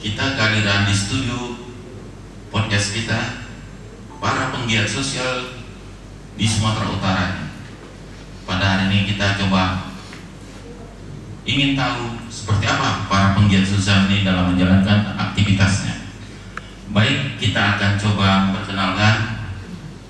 kita kehadiran di studio podcast kita para penggiat sosial di Sumatera Utara. Pada hari ini kita coba ingin tahu seperti apa para penggiat sosial ini dalam menjalankan aktivitasnya. Baik, kita akan coba perkenalkan.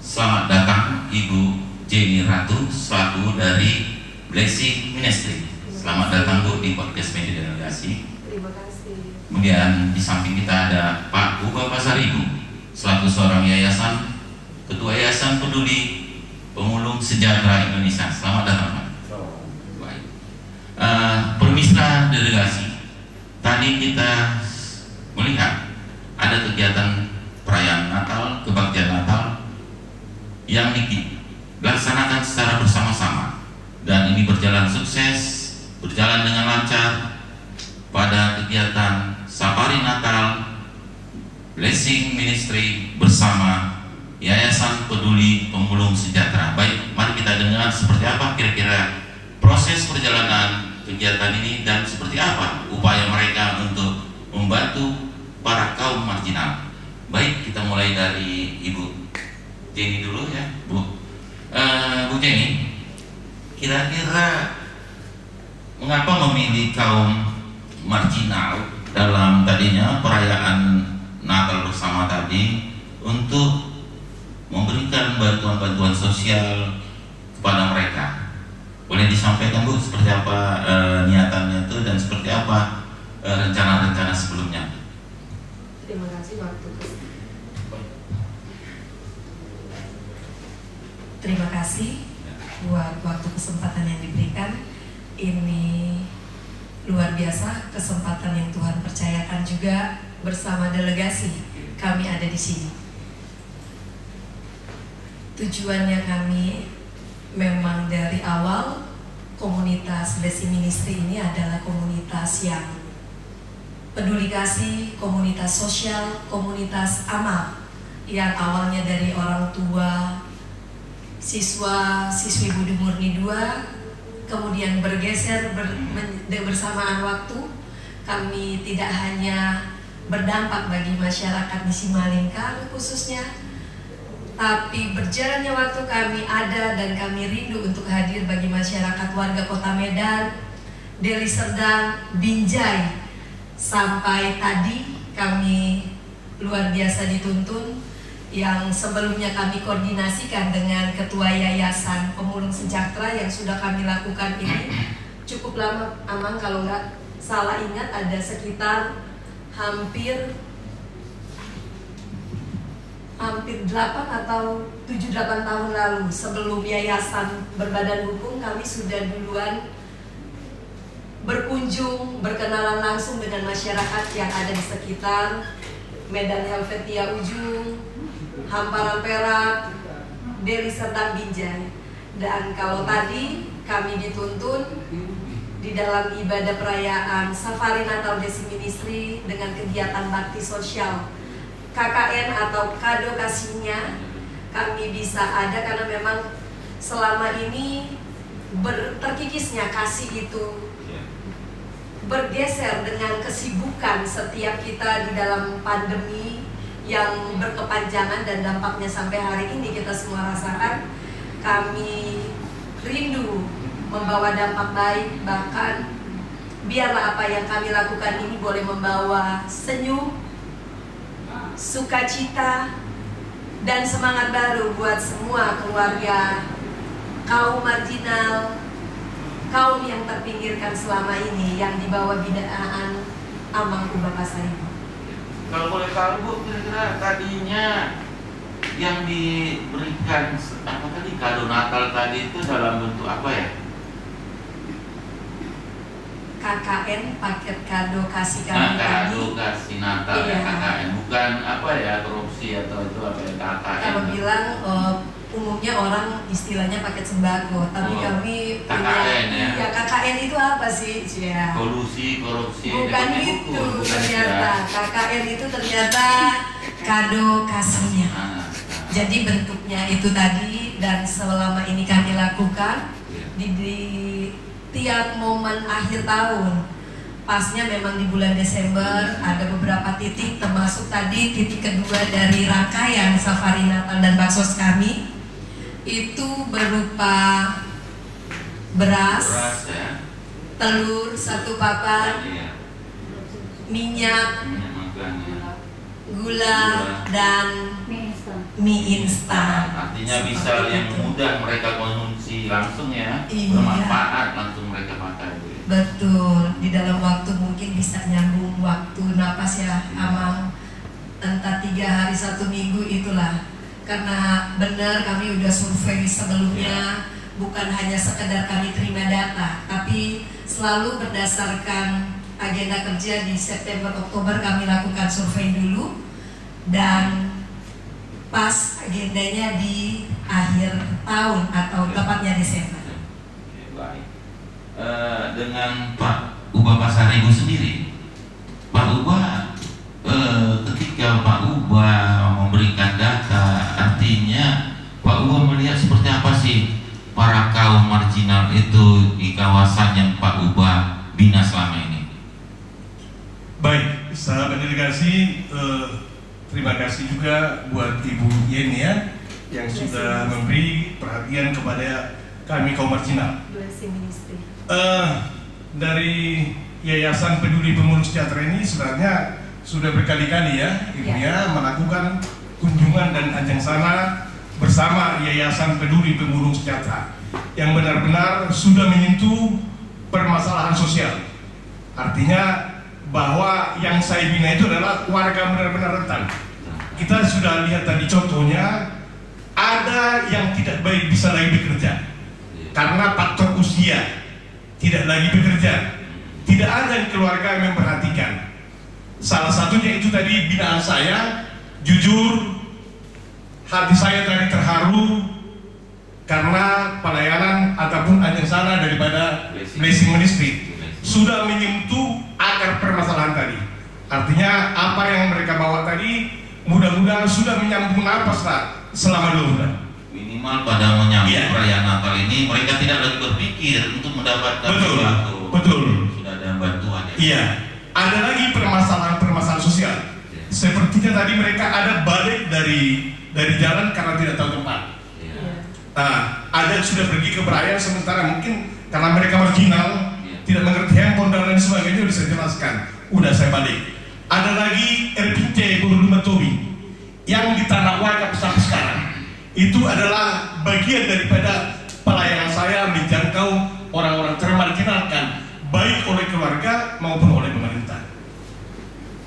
Selamat datang Ibu Jenny Ratu selaku dari Blessing Ministry. Selamat datang Bu di podcast Media Delegasi. Terima kasih. Kemudian di samping kita ada Pak Uba Pasaribu selaku seorang yayasan, Ketua Yayasan Peduli Pemulung Sejahtera Indonesia. Selamat datang Pak. Baik. Permitra delegasi. Tadi kita melihat ada kegiatan perayaan Natal, kebaktian Natal yang dilaksanakan secara bersama-sama dan ini berjalan sukses, berjalan dengan lancar. Pada kegiatan Safari Natal Blessing Ministry bersama Yayasan Peduli Pemulung Sejahtera. Baik, mari kita dengar seperti apa kira-kira proses perjalanan kegiatan ini dan seperti apa upaya mereka untuk membantu para kaum marginal. Baik, kita mulai dari Ibu Jenny dulu ya, Bu. Bu Jenny, kira-kira mengapa memilih kaum marginal dalam tadinya perayaan Natal bersama tadi untuk memberikan bantuan-bantuan sosial kepada mereka? Boleh disampaikan Bu seperti apa niatannya itu dan seperti apa rencana-rencana sebelumnya? Terima kasih Terima kasih buat waktu kesempatan yang diberikan. Ini luar biasa kesempatan yang Tuhan percayakan juga bersama delegasi kami ada di sini. Tujuannya kami memang dari awal komunitas Blessing Ministry ini adalah komunitas yang peduli kasih, komunitas sosial, komunitas amal yang awalnya dari orang tua, siswa-siswi Budi Murni 2, kemudian bergeser bersamaan waktu. Kami tidak hanya berdampak bagi masyarakat di Simalingkar khususnya, tapi berjalannya waktu kami ada dan kami rindu untuk hadir bagi masyarakat warga Kota Medan, Deli Serdang, Binjai. Sampai tadi kami luar biasa dituntun yang sebelumnya kami koordinasikan dengan Ketua Yayasan Pemulung Sejahtera yang sudah kami lakukan ini cukup lama, Amang kalau nggak salah ingat ada sekitar hampir 8 atau 7-8 tahun lalu. Sebelum yayasan berbadan hukum kami sudah duluan berkunjung, berkenalan langsung dengan masyarakat yang ada di sekitar Medan Helvetia Ujung, Hamparan Perak, Deli Serdang, Binjai. Dan kalau tadi kami dituntun di dalam ibadah perayaan Safari Natal Blessing Ministry dengan kegiatan bakti sosial KKN atau kado kasihnya, kami bisa ada karena memang selama ini terkikisnya kasih itu bergeser dengan kesibukan setiap kita di dalam pandemi yang berkepanjangan dan dampaknya sampai hari ini kita semua rasakan. Kami rindu membawa dampak baik, bahkan biarlah apa yang kami lakukan ini boleh membawa senyum, sukacita, dan semangat baru buat semua keluarga kaum marginal, kaum yang terpinggirkan selama ini yang di bawah binaan Amang Uba Pasaribu. Kalau boleh tahu Bu, kira-kira tadinya yang diberikan apa tadi kado Natal tadi itu dalam bentuk apa ya? KKN, paket kado kasih kami. Kado kasih Natal ya, KKN, bukan apa ya korupsi atau itu apa ya KKN. Kalau bilang umumnya orang istilahnya paket sembako, tapi kami KKN punya, ya KKN itu apa sih? Ya. Kolusi, korupsi. Bukan itu ternyata. KKN itu ternyata kado kasihnya. Jadi bentuknya itu tadi dan selama ini kami lakukan di tiap momen akhir tahun. Pasnya memang di bulan Desember ada beberapa titik, termasuk tadi titik kedua dari rangkaian safari Natal dan baksos kami itu berupa beras ya. Telur 1 papan, Iya. minyak, makan ya. gula, dan mie instan. Artinya bisa Seperti yang itu. mudah mereka konsumsi langsung ya, Iya. bermanfaat langsung mereka pakai. Betul, di dalam waktu mungkin bisa nyambung waktu napas ya, Amang. Entah 3 hari 1 minggu itulah. Karena benar kami udah survei sebelumnya, bukan hanya sekedar kami terima data, tapi selalu berdasarkan agenda kerja di September Oktober kami lakukan survei dulu, dan pas agendanya di akhir tahun atau tepatnya Desember. Baik. Dengan Pak Uba Pasaribu sendiri, Pak Uba, ketika Pak Uba memberikan data, artinya Pak Uba melihat seperti apa sih para kaum marginal itu di kawasan yang Pak Uba bina selama ini? Baik, sahabat delegasi, terima kasih juga buat Ibu Yeni ya, yang sudah memberi perhatian kepada kami kaum marginal. Dari Yayasan Peduli Pemulung Sejahtera ini sebenarnya sudah berkali-kali ya Ibu ya melakukan kunjungan dan ajang sana bersama Yayasan Peduli Pemulung Sejahtera yang benar-benar sudah menyentuh permasalahan sosial. Artinya bahwa yang saya bina itu adalah warga benar-benar rentan. Kita sudah lihat tadi contohnya, ada yang tidak baik bisa lagi bekerja karena faktor usia, tidak lagi bekerja, tidak ada keluarga yang memperhatikan. Salah satunya itu tadi binaan saya, jujur hati saya tadi terharu karena pelayanan ataupun ajang sana daripada Blessing Ministry sudah menyentuh akar permasalahan tadi. Artinya apa yang mereka bawa tadi mudah-mudahan sudah menyambung napas lah selama 2 bulan. Minimal pada menyambut perayaan Natal ini mereka tidak lagi berpikir untuk mendapatkan sesuatu. Betul. Sudah ada bantuan ya. Iya. Ada lagi permasalahan sosial. Sepertinya tadi mereka ada balik dari jalan karena tidak tahu tempat. Nah, ada yang sudah pergi ke perayaan sementara mungkin karena mereka marginal, tidak mengerti handphone dan lain sebagainya, sudah saya jelaskan. Udah saya balik. Ada lagi RPT Bulu Tobi yang di tanah warga sampai sekarang. Itu adalah bagian daripada pelayanan saya menjangkau orang-orang termarginalkan, baik oleh keluarga maupun oleh pemerintah.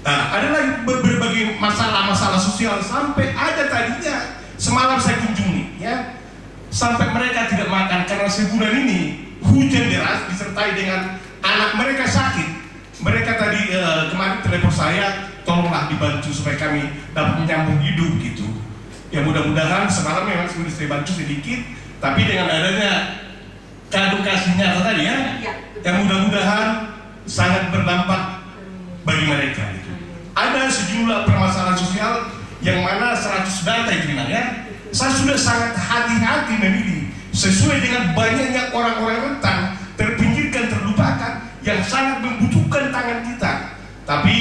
Nah, ada lagi berbagai masalah-masalah sosial sampai ada tadinya semalam saya kunjungi, ya, sampai mereka tidak makan karena sebulan ini hujan deras disertai dengan anak mereka sakit. Mereka tadi kemarin telepon saya, tolonglah dibantu supaya kami dapat menyambung hidup gitu. Ya mudah-mudahan semalam memang sudah saya bantu sedikit, tapi dengan adanya kado kasihnya tadi ya, yang mudah-mudahan sangat berdampak bagi mereka. Gitu. Ada sejumlah permasalahan sosial yang mana 100 data itu ya. Saya sudah sangat hati-hati memilih sesuai dengan banyaknya orang-orang rentan, terpinggirkan, terlupakan, yang sangat membutuhkan tangan kita. Tapi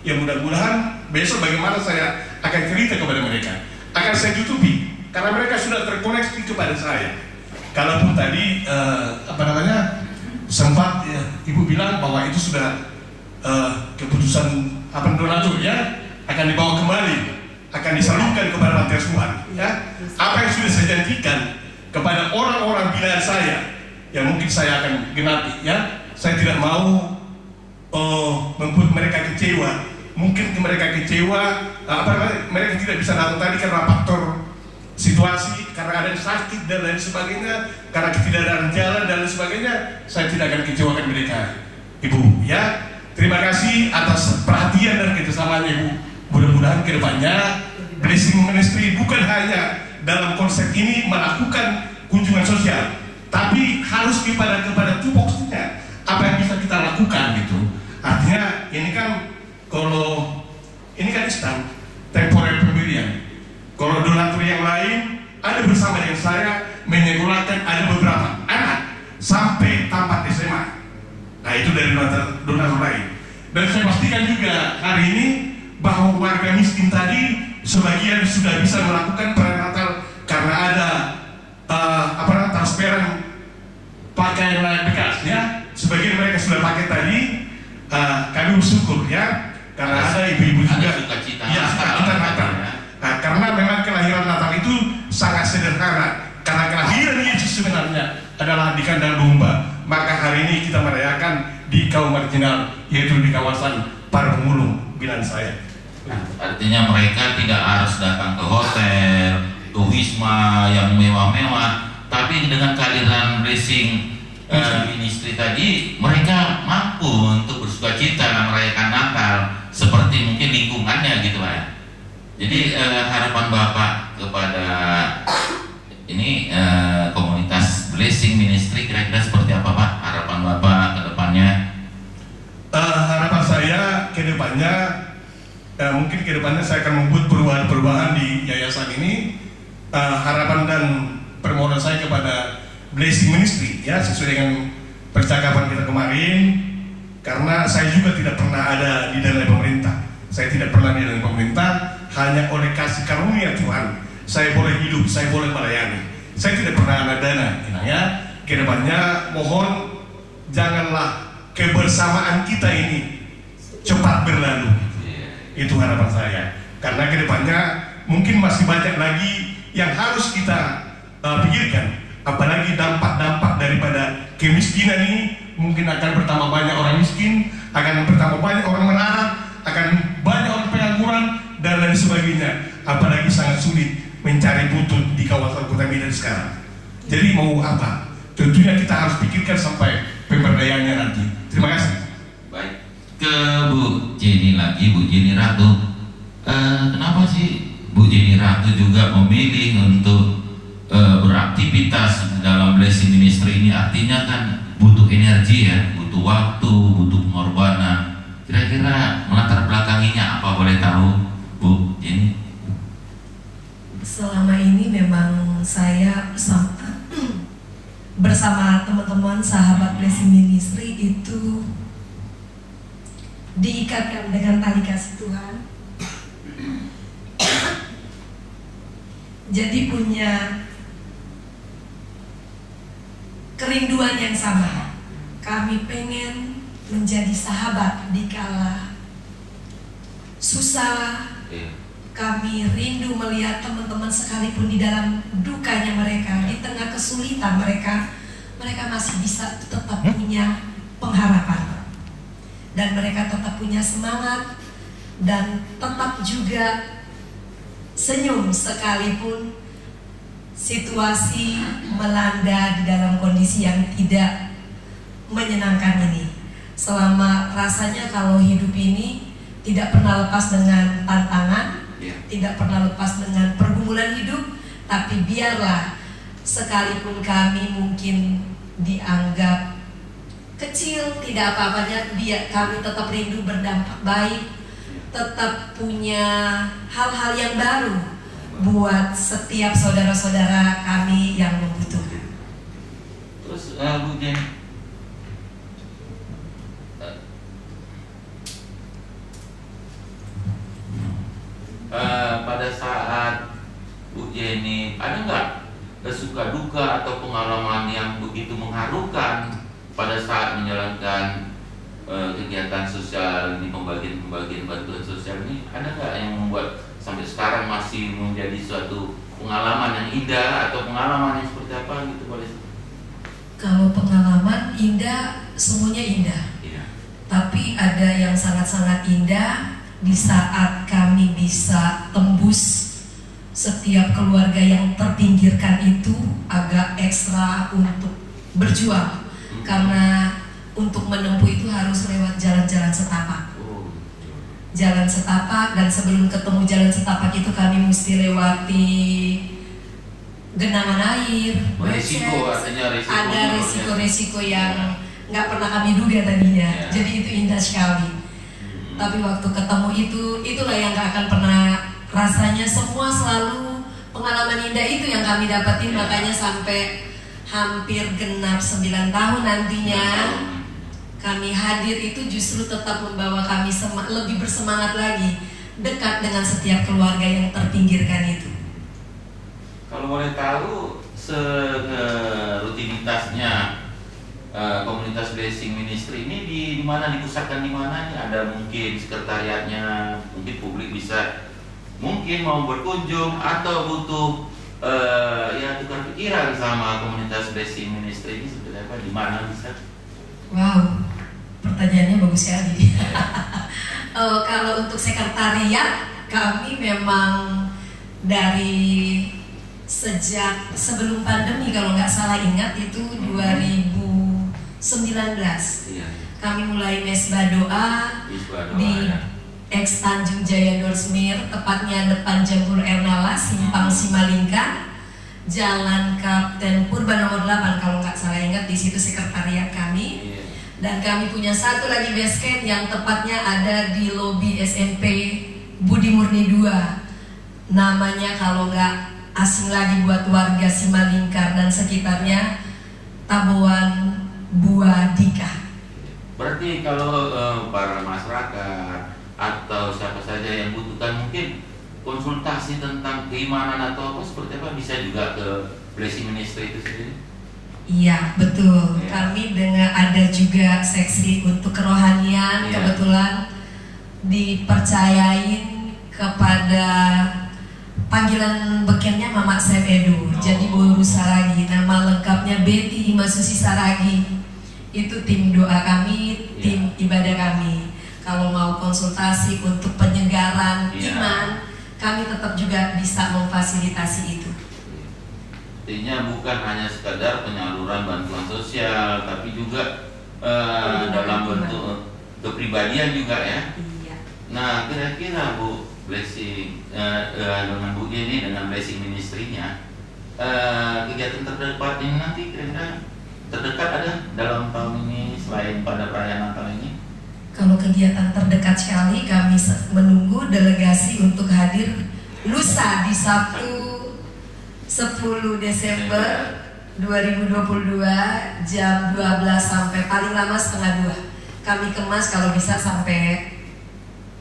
ya mudah-mudahan besok bagaimana saya akan cerita kepada mereka, akan saya tutupi karena mereka sudah terkoneksi kepada saya. Kalaupun tadi sempat ya, Ibu bilang bahwa itu sudah keputusan donatur ya, akan dibawa kembali, akan disalurkan kepada panti asuhan ya. Apa yang sudah saya janjikan kepada orang-orang binaan saya, ya mungkin saya akan genapi ya. Saya tidak mau membuat mereka kecewa. Mungkin mereka kecewa, mereka tidak bisa datang tadi karena faktor situasi, karena ada yang sakit dan lain sebagainya, karena ketidakadaan jalan dan lain sebagainya. Saya tidak akan kecewakan mereka, Ibu ya. Terima kasih atas perhatian dan kerjasamanya, Ibu. Mudah-mudahan kedepannya Blessing Ministry bukan hanya dalam konsep ini melakukan kunjungan sosial, tapi harus kepada tupoksinya apa yang bisa kita lakukan gitu. Artinya ini kan kalau ini kan instan temporer pemberian. Kalau donatur yang lain ada bersama dengan saya menyekolahkan ada beberapa anak sampai tamat SMA. Nah itu dari donatur lain. Dan saya pastikan juga hari ini bahwa warga miskin tadi sebagian sudah bisa melakukan perayaan Natal karena ada transparan pakaian layak bekas ya. Sebagian mereka sudah pakai tadi. Kami bersyukur ya karena ada ibu-ibu juga ya sukacita Natal. Karena memang kelahiran Natal itu sangat sederhana. Karena kelahiran Yesus sebenarnya adalah di kandang domba. Maka hari ini kita merayakan di kaum marginal, yaitu di kawasan Parungulung, bilang saya. Artinya mereka tidak harus datang ke hotel, ke wisma yang mewah-mewah, tapi dengan kehadiran blessing ministry tadi, mereka mampu untuk bersukacita merayakan Natal seperti mungkin lingkungannya gitu Pak. Jadi harapan Bapak kepada ini komunitas blessing ministry kira-kira seperti apa Pak? Harapan Bapak ke depannya? Harapan saya ke depannya mungkin ke depannya saya akan membuat perubahan-perubahan di yayasan ini. Harapan dan permohonan saya kepada blessing ministry ya sesuai dengan percakapan kita kemarin, karena saya juga tidak pernah ada di dalam pemerintah. Saya tidak pernah di dalam pemerintah, hanya oleh kasih karunia Tuhan saya boleh hidup, saya boleh melayani. Saya tidak pernah ada dana ya. Kedepannya mohon janganlah kebersamaan kita ini cepat berlalu. Itu harapan saya. Karena kedepannya mungkin masih banyak lagi yang harus kita pikirkan. Apalagi dampak-dampak daripada kemiskinan ini mungkin akan bertambah banyak orang miskin, akan bertambah banyak orang melarat, akan banyak orang pengangguran dan lain sebagainya. Apalagi sangat sulit mencari butut di kawasan Kota Medan sekarang. Jadi mau apa? Tentunya kita harus pikirkan sampai pemberdayaannya nanti. Terima kasih. Baik, ke Bu Jenny lagi, Bu Jenny Ratu. Kenapa sih Bu Jenny Ratu juga memilih untuk beraktivitas dalam blessing ministry ini? Artinya kan butuh energi ya, butuh waktu, butuh pengorbanan. Kira-kira melatar belakanginya apa, boleh tahu Bu Jenny? Selama ini memang saya bersama teman-teman sahabat blessing ministry itu diikatkan dengan tali kasih Tuhan. Jadi punya kerinduan yang sama. Kami pengen menjadi sahabat di kala susah. Kami rindu melihat teman-teman sekalipun di dalam dukanya mereka, di tengah kesulitan mereka masih bisa tetap punya pengharapan. Dan mereka tetap punya semangat dan tetap juga senyum sekalipun situasi melanda di dalam kondisi yang tidak menyenangkan ini. Selama rasanya kalau hidup ini tidak pernah lepas dengan tantangan, tidak pernah lepas dengan pergumulan hidup, tapi biarlah sekalipun kami mungkin dianggap kecil, tidak apa-apanya, kami tetap rindu berdampak baik, tetap punya hal-hal yang baru buat setiap saudara-saudara kami yang membutuhkan. Terus Bu Jen, pada saat Bu Jenny ada nggak suka duka atau pengalaman yang begitu mengharukan pada saat menjalankan kegiatan sosial di pembagian bantuan sosial ini? Ada nggak yang membuat sampai sekarang masih menjadi suatu pengalaman yang indah atau pengalaman yang seperti apa gitu, boleh? Kalau pengalaman indah, semuanya indah. Tapi ada yang sangat-sangat indah di saat kami bisa tembus setiap keluarga yang terpinggirkan itu agak ekstra untuk berjuang, karena untuk menempuh itu harus lewat jalan-jalan setapak. Jalan setapak, dan sebelum ketemu jalan setapak itu kami mesti lewati genangan air, resiko, ada resiko-resiko yang nggak pernah kami duga tadinya. Jadi itu indah sekali. Tapi waktu ketemu itulah yang gak akan pernah rasanya. Semua selalu pengalaman indah itu yang kami dapatin. Makanya sampai hampir genap 9 tahun nantinya kami hadir itu justru tetap membawa kami lebih bersemangat lagi. dekat dengan setiap keluarga yang terpinggirkan itu. Kalau boleh tahu rutinitasnya komunitas Blessing Ministry ini di mana, dipusatkan di mana? Ada mungkin sekretariatnya, mungkin publik bisa mungkin mau berkunjung atau butuh ya tukar pikiran sama komunitas Blessing Ministry ini seperti apa, di mana bisa? Wow, pertanyaannya bagus sekali. Kalau untuk sekretariat, kami memang dari sejak sebelum pandemi, kalau nggak salah ingat itu 2019, kami mulai mesbah doa di Ex Tanjung Jaya Dorsmir, tepatnya depan Jambul Ernala, Simpang Simalingkar, Jalan Kapten Purba nomor 8 kalau nggak salah ingat, di situ sekretariat kami. Dan kami punya satu lagi base camp yang tepatnya ada di lobi SMP Budi Murni 2. Namanya kalau nggak asing lagi buat warga Simalingkar dan sekitarnya, Taboan Buah Dika. Berarti kalau para masyarakat atau siapa saja yang butuhkan mungkin konsultasi tentang keimanan atau apa seperti apa, bisa juga ke Blessing Ministry itu sendiri. Iya, betul. Ya. Kami ada juga seksi untuk kerohanian. Ya. Kebetulan dipercayain kepada panggilan bekennya Mama Sam Edu, jadi Boru Saragi. Nama lengkapnya Betty Imasusi Saragi. Itu tim doa kami, tim ibadah kami. Kalau mau konsultasi untuk penyegaran iman, kami tetap juga bisa memfasilitasi itu. Artinya bukan hanya sekadar penyaluran bantuan sosial, tapi juga dalam bentuk kepribadian juga ya. Iya. Nah, kira-kira Bu Blessing dengan Bu ini dengan Blessing Ministry-nya, kegiatan terdekat ini nanti kira-kira terdekat ada dalam tahun ini selain pada perayaan Natal ini? Kalau kegiatan terdekat sekali, kami menunggu delegasi untuk hadir lusa di Sabtu 10 Desember 2022 jam 12 sampai paling lama setengah 2. Kami kemas kalau bisa sampai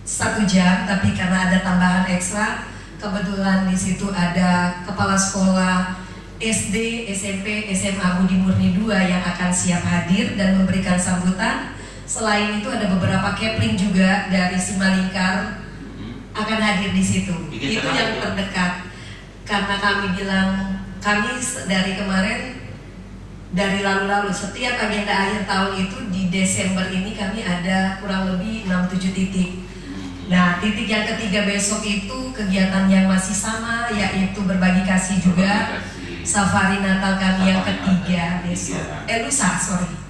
1 jam, tapi karena ada tambahan ekstra, kebetulan di situ ada kepala sekolah SD, SMP, SMA Budi Murni 2 yang akan siap hadir dan memberikan sambutan. Selain itu ada beberapa Kepling juga dari Simalingkar akan hadir di situ. Itu yang terdekat. Karena kami bilang, kami dari kemarin, dari lalu-lalu, setiap agenda akhir tahun itu di Desember ini kami ada kurang lebih 6-7 titik. Nah, titik yang ketiga besok itu kegiatan yang masih sama, yaitu berbagi kasih juga. Safari Natal kami yang ketiga besok. Lusa, sorry.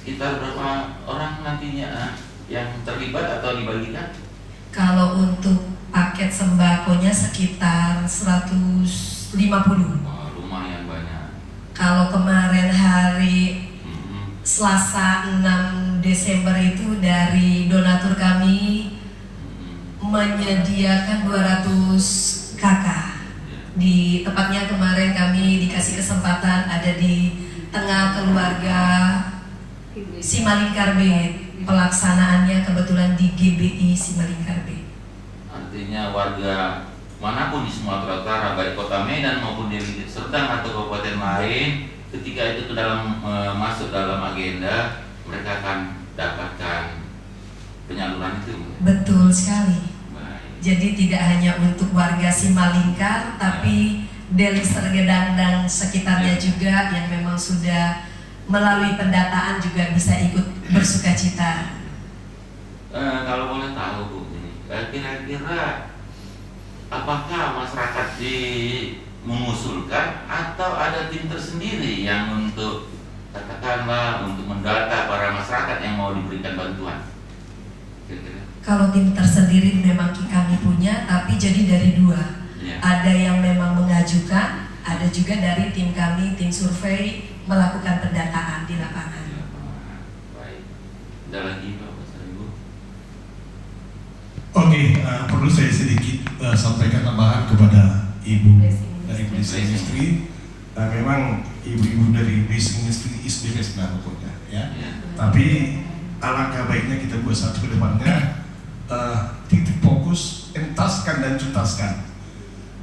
Sekitar berapa orang nantinya yang terlibat atau dibagikan? Kalau untuk paket sembakonya sekitar 150. Wah, lumayan banyak. Kalau kemarin hari Selasa 6 Desember itu dari donatur kami menyediakan 200 kakak. Di tepatnya kemarin kami dikasih kesempatan ada di tengah keluarga Simalingkar B. Pelaksanaannya kebetulan di GBI Simalingkar B. Artinya warga manapun di Sumatera Utara, baik Kota Medan maupun di Serdang atau kabupaten lain, ketika itu dalam masuk dalam agenda, mereka akan dapatkan penyaluran itu. Betul sekali. Baik. Jadi tidak hanya untuk warga Simalingkar, tapi Deli Serdang dan sekitarnya juga yang memang sudah melalui pendataan juga bisa ikut bersukacita. Kalau boleh tahu Bu, kira-kira apakah masyarakat mengusulkan atau ada tim tersendiri yang untuk katakanlah untuk mendata para masyarakat yang mau diberikan bantuan? Kira-kira? Kalau tim tersendiri memang kami punya, tapi jadi dari dua. Ya. Ada yang memang mengajukan, ada juga dari tim kami, tim survei melakukan pendataan di lapangan. Baik. Ada lagi Bapak Ibu? Oke, perlu saya sedikit sampaikan tambahan kepada Ibu dari Blessing Ministry. Memang ibu-ibu dari Blessing Ministry is the best pokoknya, ya. Tapi alangkah baiknya kita buat satu ke depannya titik fokus entah jelaskan dan tuntaskan.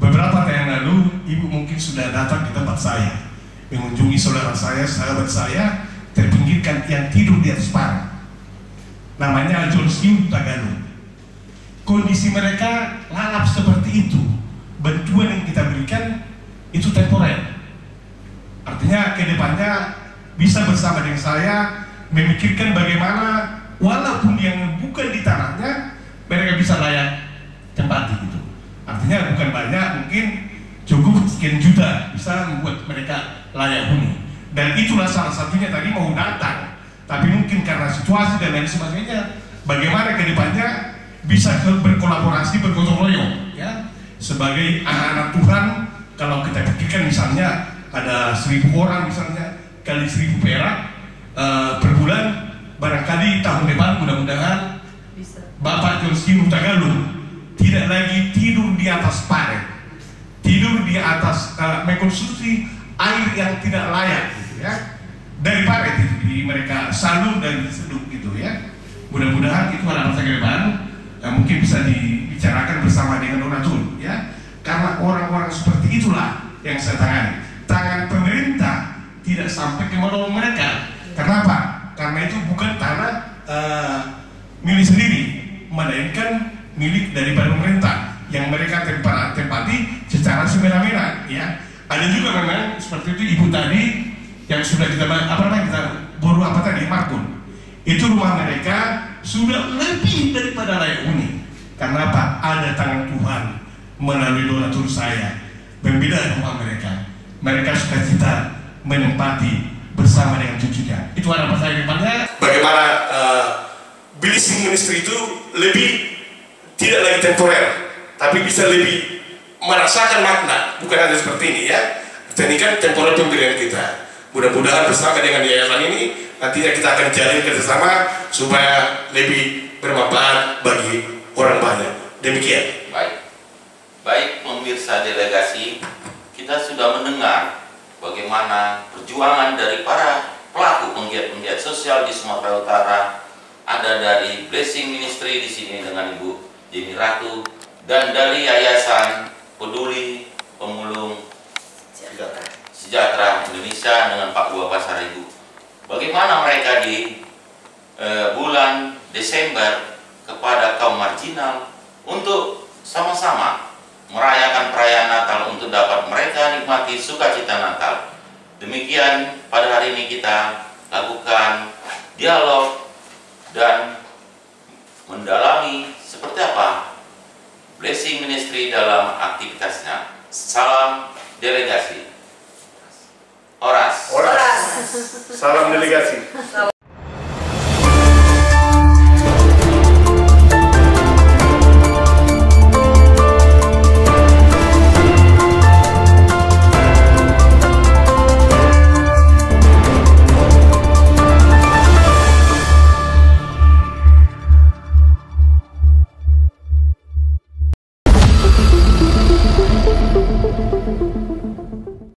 Beberapa tahun yang lalu, Ibu mungkin sudah datang di tempat saya, mengunjungi saudara saya, sahabat saya, terpinggirkan yang tidur di atas parit. Namanya Jolskin Tagalog. Kondisi mereka lalap seperti itu. Bantuan yang kita berikan itu temporer. Artinya ke depannya bisa bersama dengan saya memikirkan bagaimana walaupun yang bukan di tanahnya mereka bisa layak tempati gitu. Artinya bukan banyak, mungkin cukup sekian juta bisa membuat mereka layak huni. Dan itulah salah satunya tadi mau datang, tapi mungkin karena situasi dan lain sebagainya, bagaimana ke depannya bisa berkolaborasi, bergotong royong, ya. Sebagai anak-anak Tuhan, kalau kita pikirkan misalnya ada 1.000 orang misalnya kali 1.000 perak per bulan, barangkali tahun depan mudah-mudahan Bapak Jolskin Tagalog tidak lagi tidur di atas parit, tidur di atas mengkonsumsi air yang tidak layak, gitu ya, dari parit itu di mereka salur dan diseduh gitu ya. Mudah-mudahan itu harapan saya ke depan, mungkin bisa dibicarakan bersama dengan donatur, ya, karena orang-orang seperti itulah yang saya tangani. Tangan pemerintah tidak sampai ke menolong mereka. Kenapa? Karena itu bukan tanah milik sendiri, melainkan milik daripada pemerintah yang mereka tempati secara semena-mena, ya. Ada juga memang seperti itu Ibu tadi yang sudah kita baru Markun. Itu rumah mereka sudah lebih daripada layak huni. Karena apa? Ada tangan Tuhan melalui donatur saya membela rumah mereka. Mereka sukacita menempati bersama dengan cucunya. Itu harapan saya ke depannya. Bagaimana blessing ministry itu lebih tidak lagi temporer, tapi bisa lebih merasakan makna, bukan hanya seperti ini ya. Ini kan temporer pemberian kita. Mudah-mudahan bersama dengan yayasan ini nantinya kita akan jalin kerjasama supaya lebih bermanfaat bagi orang banyak. Demikian. Baik pemirsa delegasi, kita sudah mendengar bagaimana perjuangan dari para pelaku penggiat-penggiat sosial di Sumatera Utara. Ada dari Blessing Ministry di sini dengan Ibu Jenny Ratu, dan dari Yayasan Peduli Pemulung Sejahtera Indonesia dengan Pak Buah Pasar Ibu. Bagaimana mereka di bulan Desember kepada kaum marginal untuk sama-sama merayakan perayaan Natal untuk dapat mereka nikmati sukacita Natal. Demikian pada hari ini kita lakukan dialog dan mendalami seperti apa Blessing Ministry dalam aktivitasnya. Salam delegasi. Oras. Salam delegasi.